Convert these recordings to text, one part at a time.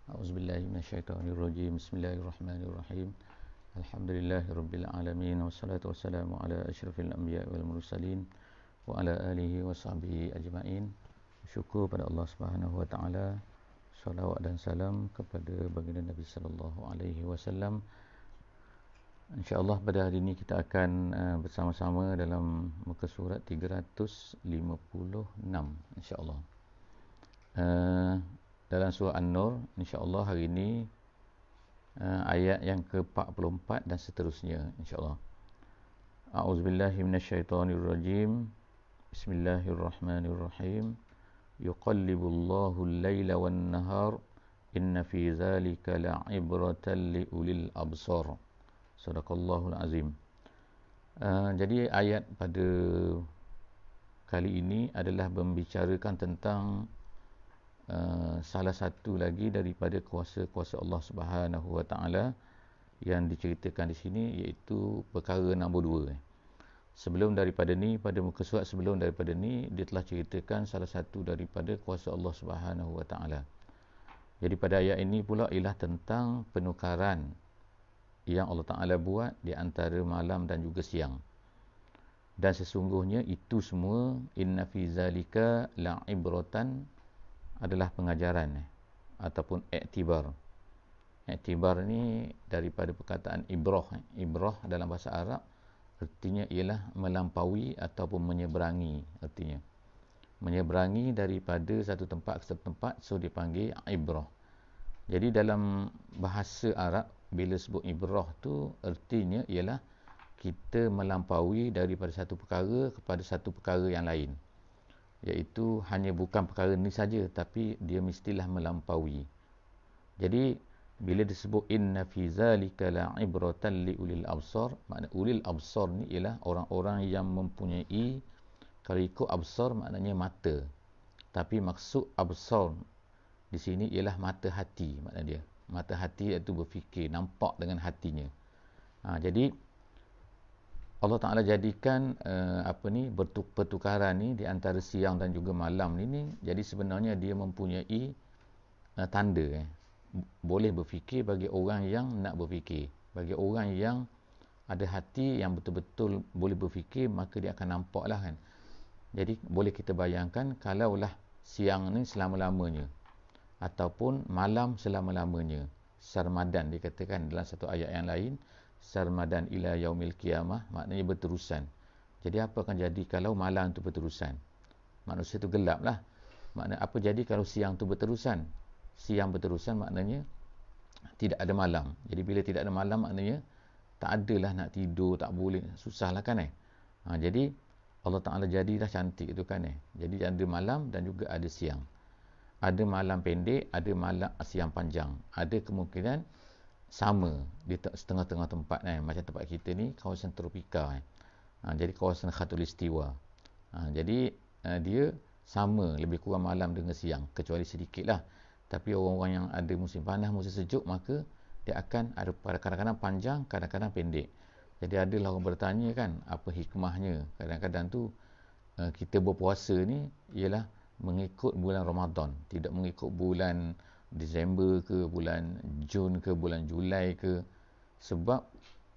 A'udzubillahi minasyaitonirrajim. Bismillahirrahmanirrahim. Alhamdulillahirabbil alamin wassalatu wassalamu ala asyrafil anbiya'i wal mursalin wa ala alihi washabbihi ajmain. Syukur pada Allah Subhanahu wa taala. Salawat dan salam kepada baginda Nabi sallallahu alaihi wasallam. Insya-Allah pada hari ini kita akan bersama-sama dalam muka surat 356 insya-Allah. Dalam surah An-Nur, insya-Allah hari ini ayat yang ke-44 dan seterusnya insya-Allah. A'udzubillahi minasyaitonirrajim. Bismillahirrahmanirrahim. Yuqallibullahu al-laila wan-nahar inna fi dzalika la'ibratan liulil absar. Sadaqallahul azim. Jadi ayat pada kali ini adalah membicarakan tentang salah satu lagi daripada kuasa-kuasa Allah Subhanahu wa taala yang diceritakan di sini, iaitu perkara nombor 2. Sebelum daripada ni, pada muka surat sebelum daripada ni, dia telah ceritakan salah satu daripada kuasa Allah Subhanahu wa taala. Jadi pada ayat ini pula ialah tentang penukaran yang Allah Taala buat di antara malam dan juga siang. Dan sesungguhnya itu semua inna fi zalika la'ibratan adalah pengajaran ataupun iktibar. Iktibar ni daripada perkataan ibrah. Ibrah dalam bahasa Arab artinya ialah melampaui ataupun menyeberangi artinya. Menyeberangi daripada satu tempat ke satu tempat, so dipanggil ibrah. Jadi dalam bahasa Arab bila sebut ibrah tu artinya ialah kita melampaui daripada satu perkara kepada satu perkara yang lain. Iaitu hanya bukan perkara ni saja, tapi dia mestilah melampaui. Jadi bila disebut inna fi zalika la'ibratan liulil absar, makna ulil absar ni ialah orang-orang yang mempunyai, kalau ikut absar maknanya mata. Tapi maksud absar di sini ialah mata hati, makna dia. Mata hati iaitu berfikir, nampak dengan hatinya. Jadi Allah Ta'ala jadikan pertukaran ni di antara siang dan juga malam ni jadi sebenarnya dia mempunyai tanda. Boleh berfikir bagi orang yang nak berfikir. Bagi orang yang ada hati yang betul-betul boleh berfikir, maka dia akan nampaklah kan. Jadi boleh kita bayangkan kalaulah siang ni selama-lamanya ataupun malam selama-lamanya. Sarmadan dikatakan dalam satu ayat yang lain, sarmadan ila yaumil qiyamah, maknanya berterusan. Jadi apa akan jadi kalau malam tu berterusan? Manusia tu gelap lah. Makna apa jadi kalau siang tu berterusan? Siang berterusan maknanya tidak ada malam. Jadi bila tidak ada malam maknanya tak adalah nak tidur, tak boleh, susah lah kan jadi Allah Ta'ala jadilah cantik itu kan Jadi ada malam dan juga ada siang. Ada malam pendek, ada malam siang panjang. Ada kemungkinan sama di setengah-tengah tempat macam tempat kita ni kawasan tropika jadi kawasan khatulistiwa. Jadi dia sama lebih kurang malam dengan siang, kecuali sedikit lah. Tapi orang-orang yang ada musim panas, musim sejuk, maka dia akan ada kadang-kadang panjang, kadang-kadang pendek. Jadi adalah orang bertanya kan, apa hikmahnya kadang-kadang tu kita berpuasa ni ialah mengikut bulan Ramadan, tidak mengikut bulan Disember ke, bulan Jun ke, bulan Julai ke. Sebab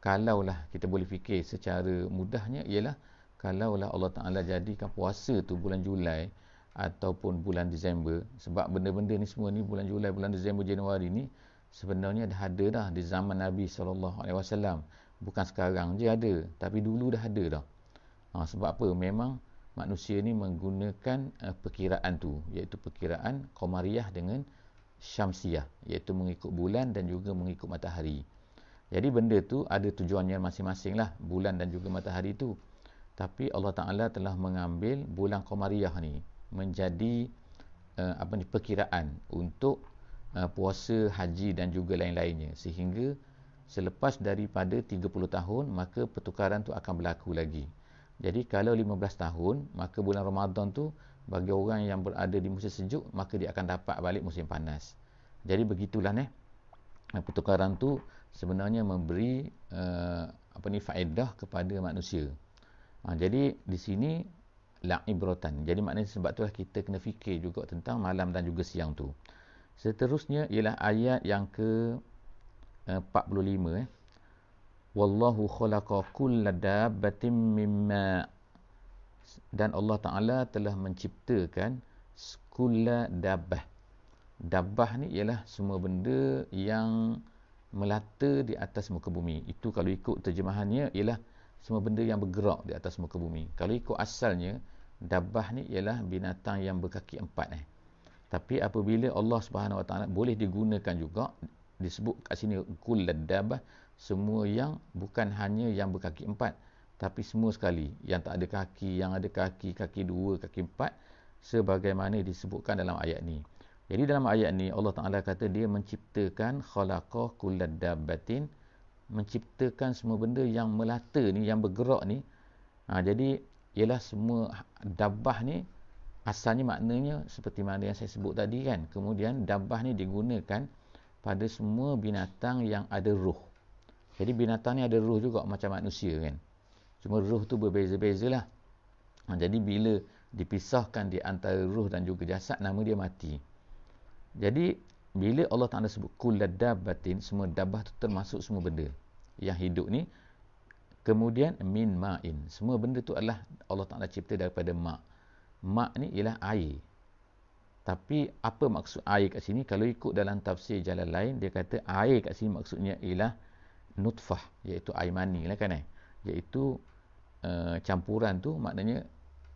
kalaulah kita boleh fikir secara mudahnya ialah kalaulah Allah Ta'ala jadikan puasa tu bulan Julai ataupun bulan Disember, sebab benda-benda ni semua ni bulan Julai, bulan Disember, Januari ni sebenarnya dah ada dah di zaman Nabi SAW. Bukan sekarang je ada, tapi dulu dah ada dah. Sebab apa? Memang manusia ni menggunakan perkiraan tu, iaitu perkiraan Qamariyah dengan Syamsiyah, iaitu mengikut bulan dan juga mengikut matahari. Jadi benda tu ada tujuannya masing-masing lah, bulan dan juga matahari tu. Tapi Allah Ta'ala telah mengambil bulan Qamariyah ni menjadi perkiraan untuk puasa, haji dan juga lain-lainnya. Sehingga selepas daripada 30 tahun, maka pertukaran tu akan berlaku lagi. Jadi kalau 15 tahun, maka bulan Ramadan tu bagi orang yang berada di musim sejuk, maka dia akan dapat balik musim panas. Jadi begitulah pertukaran tu sebenarnya memberi faedah kepada manusia. Jadi di sini la'ibratan. Jadi maknanya sebab itulah kita kena fikir juga tentang malam dan juga siang tu. Seterusnya ialah ayat yang ke 45. Wallahu khalaqa kulla dabbatin mimma, dan Allah Ta'ala telah menciptakan kulla dabbah. Dabbah ni ialah semua benda yang melata di atas muka bumi. Itu kalau ikut terjemahannya ialah semua benda yang bergerak di atas muka bumi. Kalau ikut asalnya, dabbah ni ialah binatang yang berkaki empat. Tapi apabila Allah Subhanahu Wa Ta'ala boleh digunakan juga, disebut kat sini kullad dabbah, semua yang bukan hanya yang berkaki empat, tapi semua sekali yang tak ada kaki, yang ada kaki, kaki dua, kaki empat, sebagaimana disebutkan dalam ayat ni. Jadi dalam ayat ni Allah Ta'ala kata dia menciptakan khalaqa kullad dabbatin, menciptakan semua benda yang melata ni, yang bergerak ni. Jadi ialah semua dabbah ni asalnya maknanya seperti mana yang saya sebut tadi kan. Kemudian dabbah ni digunakan pada semua binatang yang ada ruh. Jadi binatang ni ada ruh juga macam manusia kan. Cuma ruh tu berbeza-beza lah. Jadi bila dipisahkan di antara ruh dan juga jasad, nama dia mati. Jadi bila Allah Ta'ala sebut kullad dabbatin, semua dabbah tu termasuk semua benda yang hidup ni. Kemudian min ma'in, semua benda tu adalah Allah Ta'ala cipta daripada ma'. Ma' ni ialah air. Tapi apa maksud air kat sini? Kalau ikut dalam tafsir jalan lain, dia kata air kat sini maksudnya ialah nutfah, iaitu air mani lah kan. Iaitu campuran tu maknanya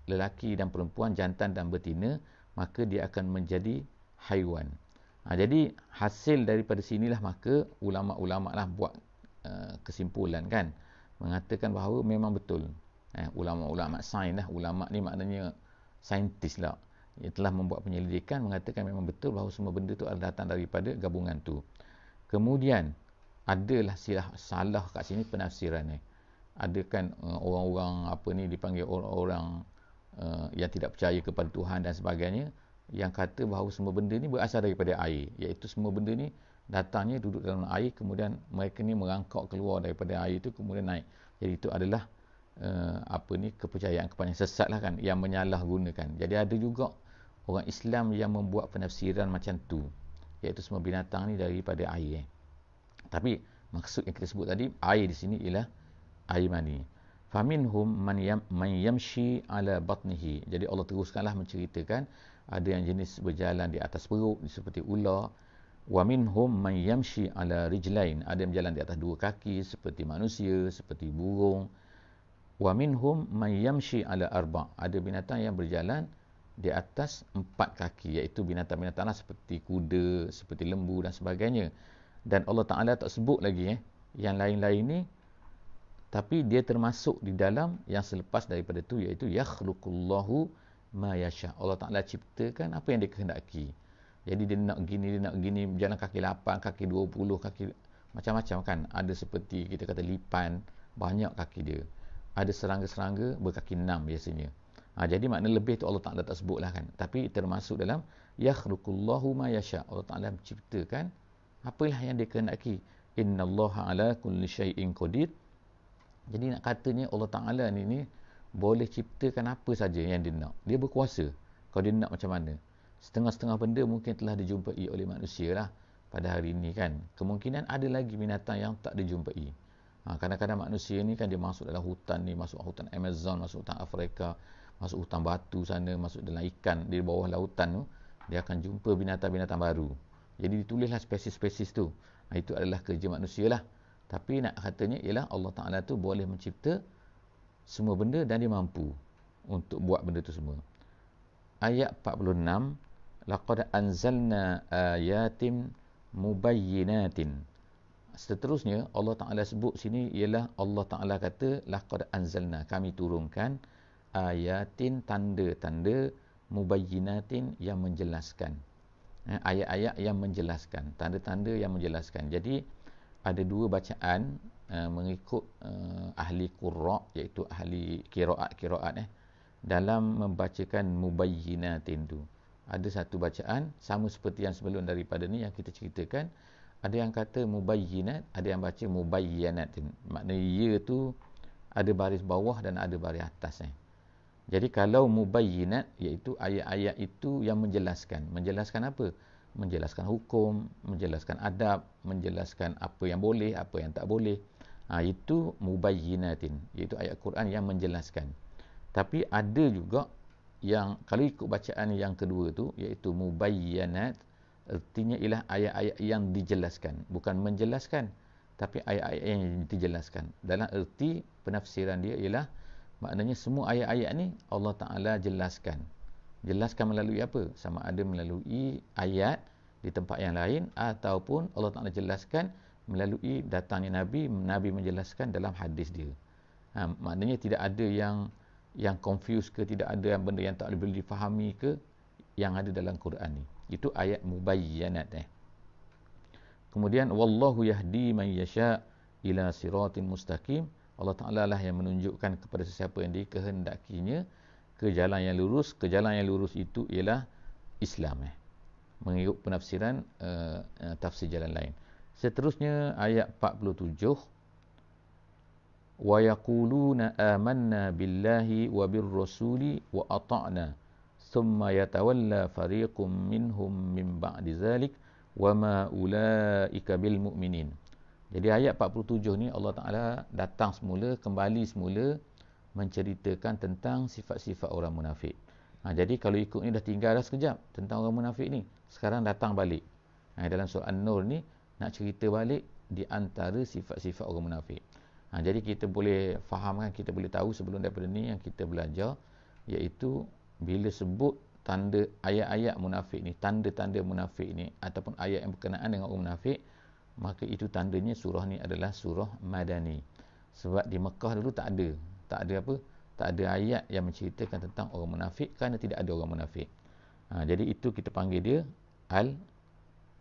lelaki dan perempuan, jantan dan betina, maka dia akan menjadi haiwan. Jadi hasil daripada sinilah maka ulama-ulama lah buat kesimpulan kan, mengatakan bahawa memang betul. Ulama-ulama sains lah, ulama ni maknanya saintis lah, ia telah membuat penyelidikan, mengatakan memang betul bahawa semua benda tu adalah datang daripada gabungan tu. Kemudian adalah salah kat sini penafsiran ni. Ada kan orang-orang apa ni dipanggil orang-orang yang tidak percaya kepada Tuhan dan sebagainya, yang kata bahawa semua benda ni berasal daripada air, iaitu semua benda ni datangnya duduk dalam air, kemudian mereka ni merangkak keluar daripada air itu, kemudian naik. Jadi itu adalah kepercayaan yang sesat lah kan, yang menyalahgunakan. Jadi ada juga orang Islam yang membuat penafsiran macam tu, iaitu semua binatang ni daripada air. Tapi maksud yang kita sebut tadi, air di sini ialah air mani. Faminhum man yamshi ala batnihi. Jadi Allah teruskanlah menceritakan ada yang jenis berjalan di atas perut seperti ular. Wa minhum man yamshi ala rijlain. Ada yang berjalan di atas dua kaki seperti manusia, seperti burung. Wa minhum man yamshi ala arba'. Ada binatang yang berjalan di atas empat kaki, iaitu binatang-binatang seperti kuda, seperti lembu dan sebagainya. Dan Allah Ta'ala tak sebut lagi yang lain-lain ni, tapi dia termasuk di dalam yang selepas daripada tu, iaitu yakhluqullahu ma yasha. Allah Ta'ala ciptakan apa yang dia kehendaki. Jadi dia nak gini, berjalan kaki 8, kaki 20, kaki macam-macam kan. Ada seperti kita kata lipan, banyak kaki dia. Ada serangga-serangga berkaki 6 biasanya. Jadi makna lebih tu Allah Ta'ala tak sebut lah kan. Tapi termasuk dalam yakhluqullahu ma yasha. Allah Ta'ala menciptakan apalah yang dia kehendaki. Innallaha ala kulli syai'in qadir. Jadi nak katanya Allah Ta'ala ni boleh ciptakan apa saja yang dia nak. Dia berkuasa. Kalau dia nak macam mana. Setengah-setengah benda mungkin telah dijumpai oleh manusia lah pada hari ini kan. Kemungkinan ada lagi binatang yang tak dijumpai. Kadang-kadang manusia ni kan dia masuk dalam hutan ni, masuk hutan Amazon, masuk hutan Afrika, masuk hutan batu sana, masuk dalam ikan di bawah lautan tu, dia akan jumpa binatang-binatang baru. Jadi ditulislah spesies-spesies tu. Itu adalah kerja manusia lah. Tapi nak katanya ialah Allah Ta'ala tu boleh mencipta semua benda dan dia mampu untuk buat benda tu semua. Ayat 46, laqad anzalna ayatin mubayyinatin. Seterusnya Allah Ta'ala sebut sini ialah Allah Ta'ala kata laqad anzalna, kami turunkan ayatin, tanda-tanda, mubayyinatin, yang menjelaskan. Ayat-ayat yang menjelaskan, tanda-tanda yang menjelaskan. Jadi ada dua bacaan mengikut ahli qurra, iaitu ahli qiraat dalam membacakan mubayyinatin tu. Ada satu bacaan sama seperti yang sebelum daripada ni yang kita ceritakan. Ada yang kata mubayyinat, ada yang baca mubayyanat. Maknanya ya tu ada baris bawah dan ada baris atas. Jadi kalau mubayyinat, iaitu ayat-ayat itu yang menjelaskan. Menjelaskan apa? menjelaskan hukum, menjelaskan adab, menjelaskan apa yang boleh, apa yang tak boleh. Itu mubayyinatin, iaitu ayat Quran yang menjelaskan. Tapi ada juga yang kalau ikut bacaan yang kedua tu, iaitu mubayyanat, artinya ialah ayat-ayat yang dijelaskan, bukan menjelaskan, tapi ayat-ayat yang dijelaskan. Dalam erti penafsiran dia ialah maknanya semua ayat-ayat ni Allah Ta'ala jelaskan. Jelaskan melalui apa? Sama ada melalui ayat di tempat yang lain ataupun Allah Ta'ala jelaskan melalui datangnya Nabi, Nabi menjelaskan dalam hadis dia. Maknanya tidak ada yang confuse ke, tidak ada benda yang tak boleh difahami ke yang ada dalam Quran ni. Itu ayat mubayyanat. Kemudian wallahu yahdi man yasha ila siratin mustaqim. Allah Ta'ala lah yang menunjukkan kepada sesiapa yang dikehendakinya ke jalan yang lurus. Ke jalan yang lurus itu ialah Islam. Mengikut penafsiran tafsir jalan lain. Seterusnya ayat 47. Wa yaquluna amanna billahi wa birrasuli wa ata'na thumma yatawalla fariqum minhum min ba'di zalik wa ma ulaika bil mu'minin. Jadi ayat 47 ni Allah Ta'ala datang semula, kembali semula menceritakan tentang sifat-sifat orang munafik. Jadi kalau ikut ni dah tinggal dah sekejap tentang orang munafik ni. Sekarang datang balik. Dalam surah An-Nur ni nak cerita balik di antara sifat-sifat orang munafik. Jadi kita boleh fahamkan, kita boleh tahu sebelum daripada ni yang kita belajar, iaitu bila sebut tanda ayat-ayat munafik ni, tanda-tanda munafik ni ataupun ayat yang berkenaan dengan orang munafik, maka itu tandanya surah ni adalah surah Madani. Sebab di Mekah dulu tak ada apa? Tak ada ayat yang menceritakan tentang orang munafik kerana tidak ada orang munafik. Jadi itu kita panggil dia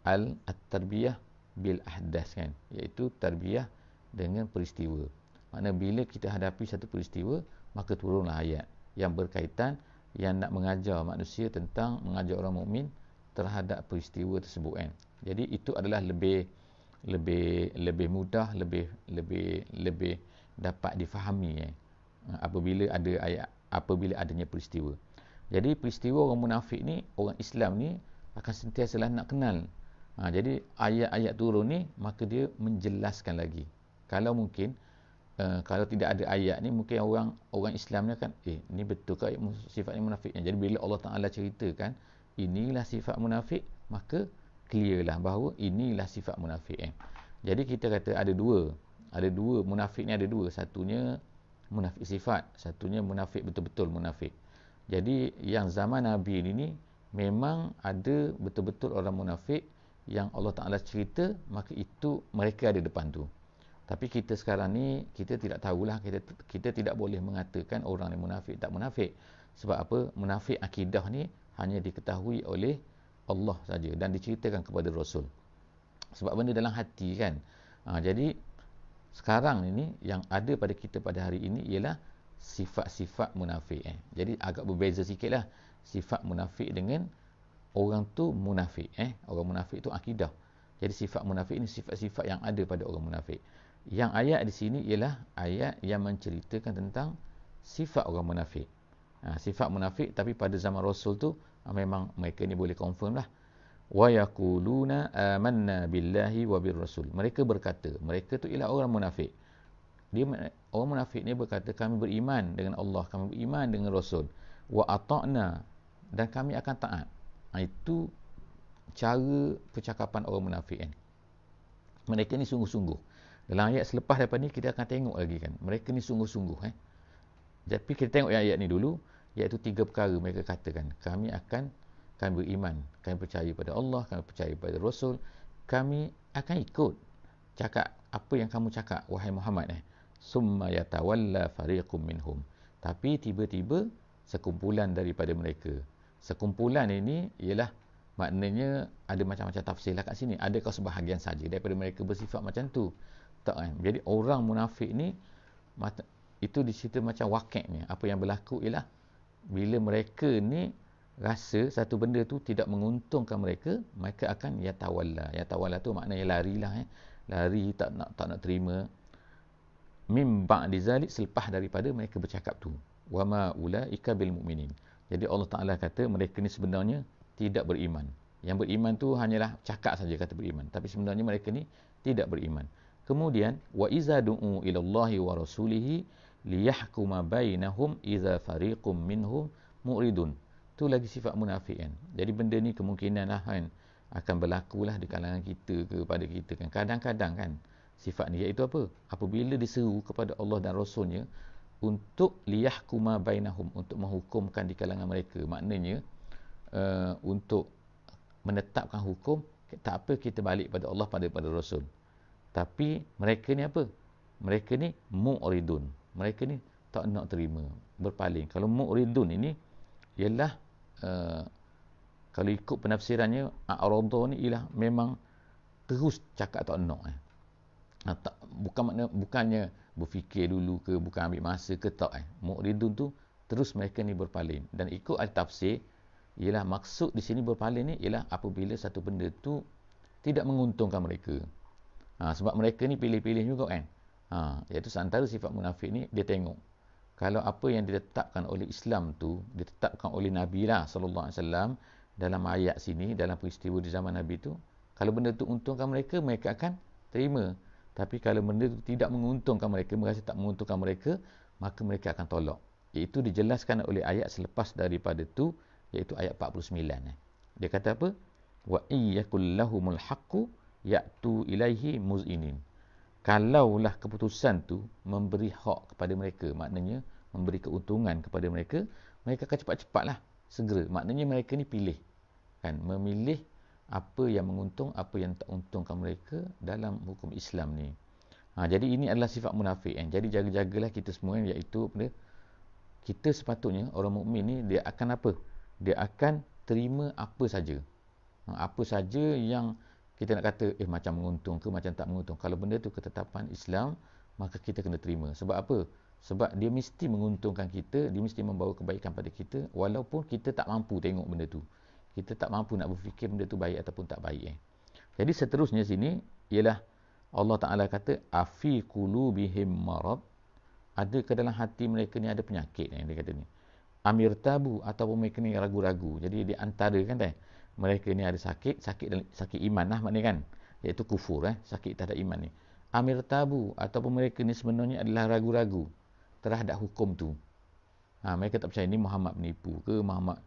at-tarbiyah bil ahdas kan, iaitu tarbiyah dengan peristiwa. Maknanya bila kita hadapi satu peristiwa, maka turunlah ayat yang berkaitan, yang nak mengajar manusia tentang mengajar orang mukmin terhadap peristiwa tersebut kan. Jadi itu adalah lebih mudah, lebih dapat difahami apabila adanya peristiwa. Jadi peristiwa orang munafik ni, orang Islam ni akan sentiasalah nak kenal. Jadi ayat-ayat turun ni, maka dia menjelaskan lagi. Kalau mungkin kalau tidak ada ayat ni, mungkin orang Islam ni akan ni betul ke sifatnya munafiknya. Jadi bila Allah Ta'ala ceritakan inilah sifat munafik, maka clear lah bahawa inilah sifat munafik. Jadi kita kata ada dua munafik ni, ada dua. Satunya munafik sifat, satunya munafik betul-betul munafik. Jadi yang zaman Nabi ini memang ada betul-betul orang munafik yang Allah Ta'ala cerita, maka itu mereka ada depan tu. Tapi kita sekarang ni, kita tidak tahulah, kita tidak boleh mengatakan orang ni munafik tak munafik. Sebab apa? Munafik akidah ni hanya diketahui oleh Allah saja dan diceritakan kepada Rasul. Sebab benda dalam hati kan. Jadi sekarang ini yang ada pada kita pada hari ini ialah sifat-sifat munafik. Jadi agak berbeza sikit lah sifat munafik dengan orang tu munafik. Orang munafik tu akidah. Jadi sifat munafik ini sifat-sifat yang ada pada orang munafik. Yang ayat di sini ialah ayat yang menceritakan tentang sifat orang munafik. Sifat munafik, tapi pada zaman Rasul tu memang mereka ni boleh confirm lah. Wa yaquluna amanna billahi wa birrasul. Mereka berkata, mereka tu ialah orang munafik. Orang munafik ni berkata, kami beriman dengan Allah, kami beriman dengan Rasul. Wa ata'na, dan kami akan taat. Itu cara percakapan orang munafik kan. Mereka ni sungguh-sungguh. Dalam ayat selepas daripada ni kita akan tengok lagi kan. Mereka ni sungguh-sungguh. Tapi kita tengok ayat ni dulu, iaitu 3 perkara mereka katakan. Kami beriman, kami percaya pada Allah, kami percaya pada Rasul, kami akan ikut cakap apa yang kamu cakap wahai Muhammad. Summa yatawalla fariqum minhum. Tapi tiba-tiba sekumpulan daripada mereka. Sekumpulan ini ialah maknanya ada macam-macam tafsir lah kat sini. Adakah sebahagian saja daripada mereka bersifat macam tu? Tak kan? Jadi orang munafik ni itu dicerita macam wakiknya. Apa yang berlaku ialah bila mereka ni rasa satu benda tu tidak menguntungkan mereka, mereka akan yatawalla. Yatawalla tu maknanya larilah. Lari, tak nak terima. Mim ba'di zalik, selepas daripada mereka bercakap tu. Wa ma ulaika bil mu'minin. Jadi Allah Ta'ala kata mereka ni sebenarnya tidak beriman. Yang beriman tu hanyalah cakap saja kata beriman, tapi sebenarnya mereka ni tidak beriman. Kemudian wa iza du'u ila Allahi wa rasulihi liyahkuma bainahum idza fariqum minhum mu'ridun. Tu lagi sifat munafik kan. Jadi benda ni kemungkinan lah kan akan berlakulah di kalangan kita kepada kita kan. Kadang-kadang kan sifat ni iaitu apa? Apabila diseru kepada Allah dan Rasulnya untuk liyahkuma bainahum, untuk menghukumkan di kalangan mereka. Maknanya untuk menetapkan hukum, tak apa kita balik pada Allah pada Rasul. Tapi mereka ni apa? Mereka ni mu'ridun. Mereka ni tak nak terima, berpaling. Kalau mu'ridun ini ialah kalau ikut penafsirannya a'radha ni ialah memang terus cakap tak nak bukannya berfikir dulu ke, bukan ambil masa ke, tak mu'ridun tu terus mereka ni berpaling. Dan ikut al-tafsir ialah maksud di sini berpaling ni ialah apabila satu benda tu tidak menguntungkan mereka. Sebab mereka ni pilih-pilih juga kan. Iaitu antara sifat munafik ni, dia tengok kalau apa yang ditetapkan oleh Islam tu, ditetapkan oleh Nabi lah sallallahu alaihi wasallam dalam ayat sini, dalam peristiwa di zaman Nabi tu, kalau benda tu untungkan mereka, mereka akan terima. Tapi kalau benda tu tidak menguntungkan mereka, merasa tak menguntungkan mereka, maka mereka akan tolak. Iaitu dijelaskan oleh ayat selepas daripada tu, iaitu ayat 49. Dia kata apa? Wa iyyakul lahumul haqqu ya'tu ilaihi muz'inin. Kalaulah keputusan tu memberi hak kepada mereka, maknanya memberi keuntungan kepada mereka, mereka akan cepat-cepatlah segera. Maknanya mereka ni pilih kan, memilih apa yang menguntung, apa yang tak untungkan mereka dalam hukum Islam ni. Jadi ini adalah sifat munafik kan. Jadi jaga-jagalah kita semua, iaitu kita sepatutnya orang mukmin ni dia akan apa? Dia akan terima apa saja. Apa saja yang kita nak kata macam menguntung ke, macam tak menguntung. Kalau benda tu ketetapan Islam, maka kita kena terima. Sebab apa? Sebab dia mesti menguntungkan kita, dia mesti membawa kebaikan pada kita, walaupun kita tak mampu tengok benda tu. Kita tak mampu nak berfikir benda tu baik ataupun tak baik. Jadi seterusnya sini ialah Allah Ta'ala kata afi qulubihim marad, ada ke dalam hati mereka ni ada penyakit dia kata ni. Amir tabu, ataupun mereka ni ragu-ragu. Jadi di antara kan mereka ni ada sakit iman lah maknanya kan, iaitu kufur sakit terhadap iman ni. Amir tabu, ataupun mereka ni sebenarnya adalah ragu-ragu terhadap hukum tu. Mereka tak percaya ni Muhammad menipu ke, Muhammad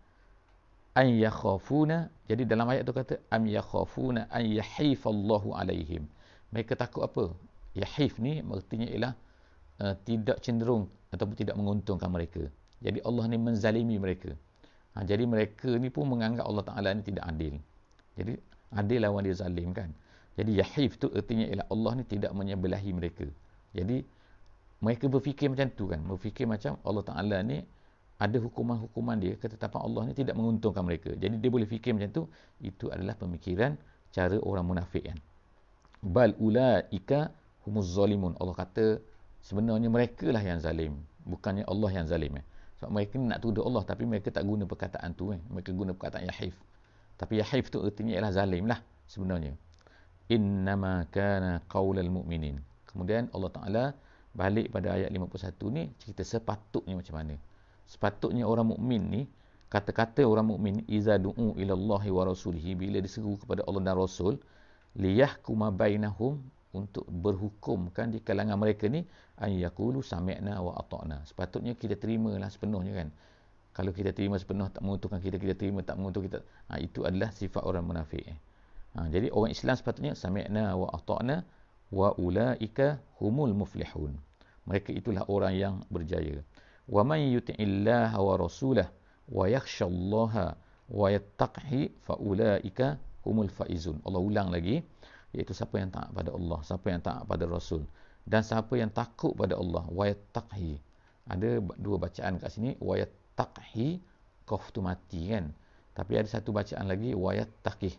an yakhafuna. Jadi dalam ayat tu kata am yakhafuna an yahifallahu alaihim. Mereka takut apa? Yahif ni artinya ialah tidak cenderung ataupun tidak menguntungkan mereka. Jadi Allah ni menzalimi mereka. Jadi mereka ni pun menganggap Allah Ta'ala ni tidak adil. Jadi adil lawan dia zalim kan. Jadi yahif tu artinya ialah Allah ni tidak menyebelahi mereka. Jadi mereka berfikir macam tu kan. Berfikir macam Allah Ta'ala ni ada hukuman-hukuman dia, ketetapan Allah ni tidak menguntungkan mereka. Jadi dia boleh fikir macam tu. Itu adalah pemikiran cara orang munafik kan. Bal ulaika humuz zalimun. Allah kata sebenarnya mereka lah yang zalim, bukannya Allah yang zalim. Sebab mereka nak tuduh Allah, tapi mereka tak guna perkataan tu. Mereka guna perkataan yahif. Tapi yahif tu artinya ialah zalim lah sebenarnya. Innama kana qaulal mu'minin. Kemudian Allah Ta'ala balik pada ayat 51 ni, cerita sepatutnya macam mana. Sepatutnya orang mukmin ni, kata-kata orang mukmin iza du'u ila Allahi wa rasulihi, bila diseru kepada Allah dan Rasul, liyahkuma bainahum, untuk berhukumkan di kalangan mereka ni, an yaqulu sami'na wa ata'na. Sepatutnya kita terimalah sepenuhnya kan. Kalau kita terima sepenuh, tak menguntungkan kita, kita terima tak menguntungkan kita. Itu adalah sifat orang munafik. Jadi orang Islam sepatutnya sami'na wa ata'na wa ulaika humul muflihun. Mereka itulah orang yang berjaya. Wa man yuti'illaha wa rasulahu wa yakhshallaha wa yattaqhi fa ulaika humul faizun. Allah ulang lagi, iaitu siapa yang taat pada Allah, siapa yang taat pada Rasul, dan siapa yang takut pada Allah, wa yattaqhi. Ada dua bacaan kat sini, wa yattaqhi, qaf tu mati kan, tapi ada satu bacaan lagi, wa yattaqih,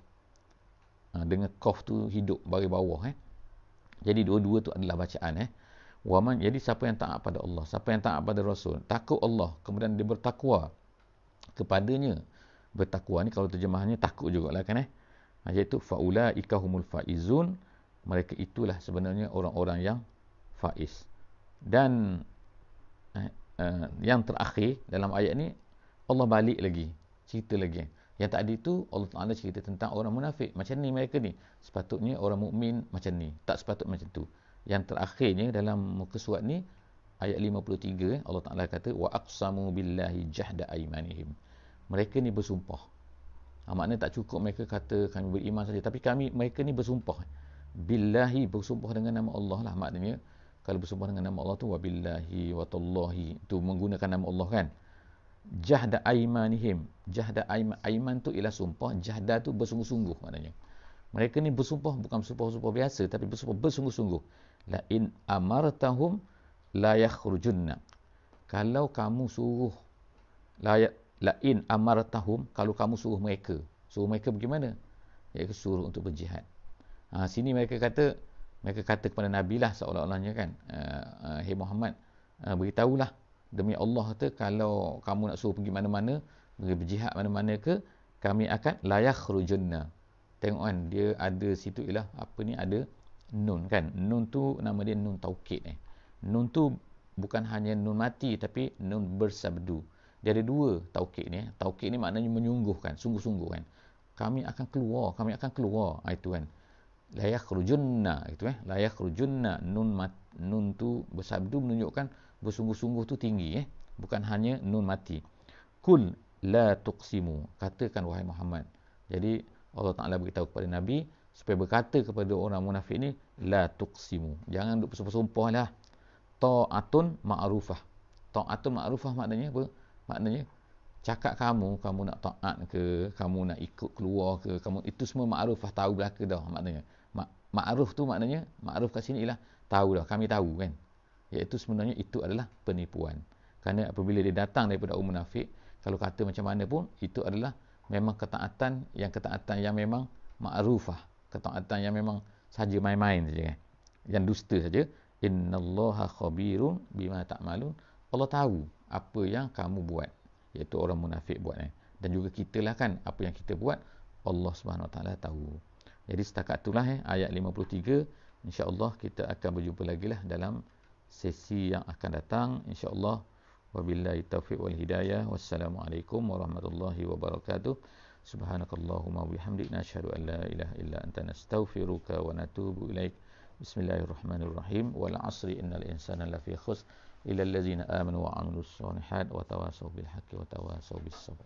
dengan qaf tu hidup bagi bawah Jadi dua-dua tu adalah bacaan Waman, jadi siapa yang taat pada Allah, siapa yang taat pada Rasul, takut Allah, kemudian dia bertakwa kepadanya. Bertakwa ni kalau terjemahannya takut jugalah kan iaitu faulaika humul faizun. Mereka itulah sebenarnya orang-orang yang faiz. Dan yang terakhir dalam ayat ni, Allah balik lagi, cerita lagi. Yang tadi tu Allah Ta'ala cerita tentang orang munafik. Macam ni mereka ni. Sepatutnya orang mukmin macam ni. Tak sepatutnya macam tu. Yang terakhirnya dalam muka surat ni, ayat 53, Allah Ta'ala kata, wa aqsamu billahi jahda aymanihim. Mereka ni bersumpah. Maknanya tak cukup mereka kata kami beriman saja. Tapi mereka ni bersumpah. Billahi, bersumpah dengan nama Allah lah. Maknanya, kalau bersumpah dengan nama Allah tu, wa billahi wa tallahi. Itu menggunakan nama Allah kan. Jahda aimanihim. Jahda aiman tu ialah sumpah. Jahda tu bersungguh-sungguh maknanya. Mereka ni bersumpah bukan bersumpah biasa, tapi bersumpah bersungguh-sungguh. La in amartahum la yakhrujunna. Kalau kamu suruh la in amartahum, kalau kamu suruh mereka bagaimana? Iaitu suruh untuk berjihad. Sini mereka kata kepada Nabi lah seolah-olahnya kan, hey Muhammad, beritahulah demi Allah kata, kalau kamu nak suruh pergi mana-mana, pergi berjihad mana-mana ke, kami akan la yakhrujunna. Tengok kan, dia ada situ ialah apa ni, ada nun kan. Nun tu nama dia nun taukid. Nun tu bukan hanya nun mati, tapi nun bersabdu. Dia ada dua taukid ni. Taukid ni maknanya menyungguhkan, sungguh-sungguh kan. Kami akan keluar. Itu kan. La yakhrujunna, itu la yakhrujunna. Nun tu bersabdu menunjukkan bersungguh-sungguh tu tinggi bukan hanya nun mati. Kul la tuqsimu, katakan wahai Muhammad. Jadi Allah Ta'ala beritahu kepada Nabi supaya berkata kepada orang munafik ni, la tuqsimu, jangan duk bersumpah lah. Ta'atun ma'rufah. Ta'atun ma'rufah maknanya apa? Maknanya cakap kamu nak taat ke, kamu nak ikut keluar ke, kamu itu semua ma'rufah, tahu belaka dah maknanya. Ma'ruf tu maknanya, ma'ruf kat sini ialah tahu dah, kami tahu kan. Iaitu sebenarnya itu adalah penipuan. Kerana apabila dia datang daripada orang munafik, kalau kata macam mana pun, itu adalah memang ketaatan yang memang ma'rufah, ketaatan yang memang saja main-main saja kan. Yang dusta saja. Innallaha khabirun bima ta'malun. Allah tahu apa yang kamu buat, iaitu orang munafik buat dan juga kita lah kan, apa yang kita buat Allah Subhanahu Wa Taala tahu. Jadi setakat itulah ayat 53. InsyaAllah kita akan berjumpa lagi lah dalam sesi yang akan datang insya-Allah. Wabillahi taufiq wal hidayah. Wassalamualaikum warahmatullahi wabarakatuh. Subhanakallahumma wabihamdika, asyhadu an la ilaha illa anta, nastaghfiruka wa natubu ilaik. Bismillahirrahmanirrahim. Wal 'asri innal insana lafi khusr illa allazina amanu wa 'amilus shalihat wa tawasaw bil haqqi wa tawasaw bis sabr.